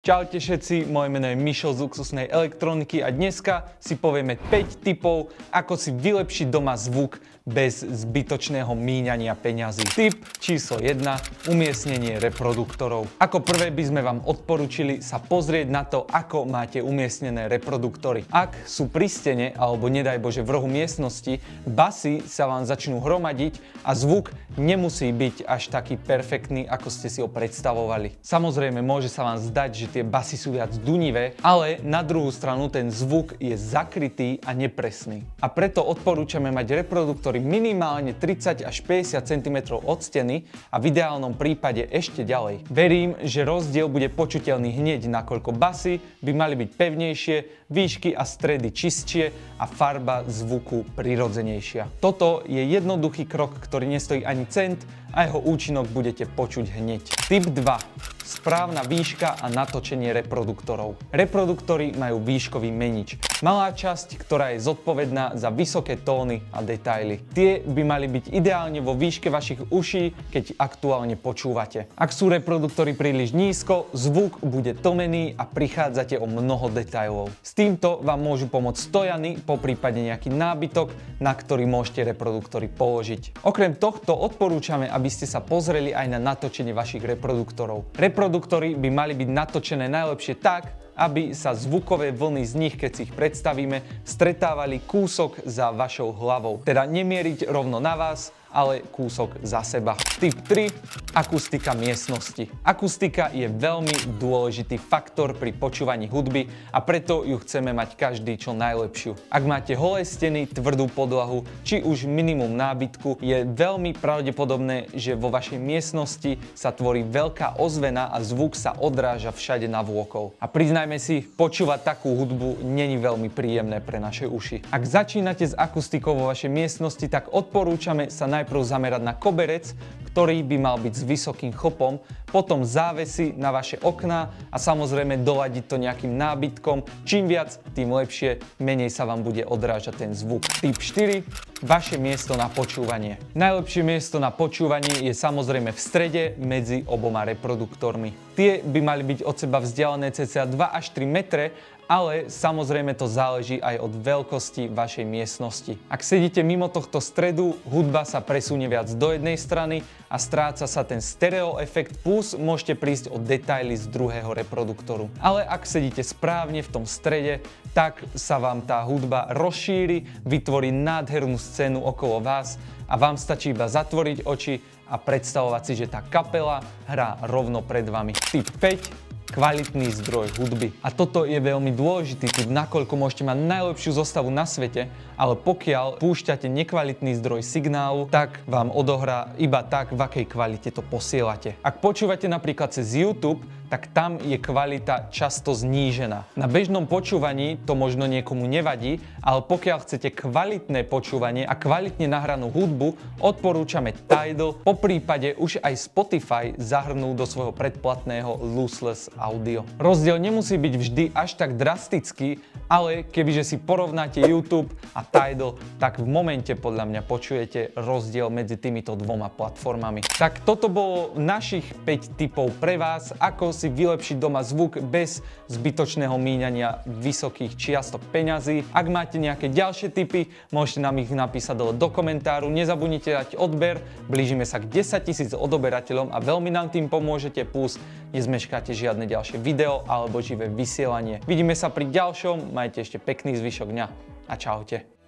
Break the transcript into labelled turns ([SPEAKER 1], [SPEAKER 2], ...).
[SPEAKER 1] Čaute všetci, moje meno je Mišo z Luxusnej elektroniky a dneska si povieme 5 tipov, ako si vylepšiť doma zvuk bez zbytočného míňania peňazí. Tip číslo 1. Umiestnenie reproduktorov. Ako prvé by sme vám odporúčili sa pozrieť na to, ako máte umiestnené reproduktory. Ak sú pri stene, alebo nedaj Bože v rohu miestnosti, basy sa vám začnú hromadiť a zvuk nemusí byť až taký perfektný, ako ste si ho predstavovali. Samozrejme, môže sa vám zdať, že tie basy sú viac dunivé, ale na druhú stranu ten zvuk je zakrytý a nepresný. A preto odporúčame mať reproduktory minimálne 30 až 50 cm od steny a v ideálnom prípade ešte ďalej. Verím, že rozdiel bude počuteľný hneď, nakoľko basy by mali byť pevnejšie, výšky a stredy čistšie a farba zvuku prirodzenejšia. Toto je jednoduchý krok, ktorý nestojí ani cent a jeho účinok budete počuť hneď. Tip 2. Správna výška a natočenie reproduktorov. Reproduktory majú výškový menič. Malá časť, ktorá je zodpovedná za vysoké tóny a detaily. Tie by mali byť ideálne vo výške vašich uší, keď aktuálne počúvate. Ak sú reproduktory príliš nízko, zvuk bude tlmený a prichádzate o mnoho detailov. S týmto vám môžu pomôcť stojany, poprípade nejaký nábytok, na ktorý môžete reproduktory položiť. Okrem tohto odporúčame, aby ste sa pozreli aj na natočenie vašich reproduktorov. Reproduktory by mali byť natočené najlepšie tak, aby sa zvukové vlny z nich, keď si ich predstavíme, stretávali kúsok za vašou hlavou. Teda nemieriť rovno na vás, ale kúsok za seba. Tip 3. Akustika miestnosti. Akustika je veľmi dôležitý faktor pri počúvaní hudby a preto ju chceme mať každý čo najlepšiu. Ak máte holé steny, tvrdú podlahu, či už minimum nábytku, je veľmi pravdepodobné, že vo vašej miestnosti sa tvorí veľká ozvena a zvuk sa odráža všade navôkol. A priznajme si, počúvať takú hudbu není veľmi príjemné pre naše uši. Ak začínate s akustikou vo vašej miestnosti, tak odporúčame sa najprv zamerať na koberec, ktorý by mal byť s vysokým chopom, potom závesy na vaše okná a samozrejme doladiť to nejakým nábytkom. Čím viac, tým lepšie, menej sa vám bude odrážať ten zvuk. Tip 4. Vaše miesto na počúvanie. Najlepšie miesto na počúvanie je samozrejme v strede medzi oboma reproduktormi. Tie by mali byť od seba vzdialené cca 2 až 3 metre, ale samozrejme to záleží aj od veľkosti vašej miestnosti. Ak sedíte mimo tohto stredu, hudba sa presunie viac do jednej strany a stráca sa ten stereo efekt, plus môžete prísť o detaily z druhého reproduktoru. Ale ak sedíte správne v tom strede, tak sa vám tá hudba rozšíri, vytvorí nádhernú scénu okolo vás a vám stačí iba zatvoriť oči a predstavovať si, že tá kapela hrá rovno pred vami. Tip 5. Kvalitný zdroj hudby. A toto je veľmi dôležitý tip, nakoľko môžete mať najlepšiu zostavu na svete, ale pokiaľ púšťate nekvalitný zdroj signálu, tak vám odohrá iba tak, v akej kvalite to posielate. Ak počúvate napríklad cez YouTube, tak tam je kvalita často znížená. Na bežnom počúvaní to možno niekomu nevadí, ale pokiaľ chcete kvalitné počúvanie a kvalitne nahranú hudbu, odporúčame Tidal, poprípade už aj Spotify zahrnú do svojho predplatného Lossless Audio. Rozdiel nemusí byť vždy až tak drastický, ale kebyže si porovnáte YouTube a Tidal, tak v momente podľa mňa počujete rozdiel medzi týmito dvoma platformami. Tak toto bolo našich 5 tipov pre vás, ako si vylepšiť doma zvuk bez zbytočného míňania vysokých čiastok peňazí. Ak máte nejaké ďalšie tipy, môžete nám ich napísať dole do komentáru. Nezabudnite dať odber, blížime sa k 10 000 odoberateľom a veľmi nám tým pomôžete, plus nezmeškáte žiadne ďalšie video alebo živé vysielanie. Vidíme sa pri ďalšom, majte ešte pekný zvyšok dňa a čaute.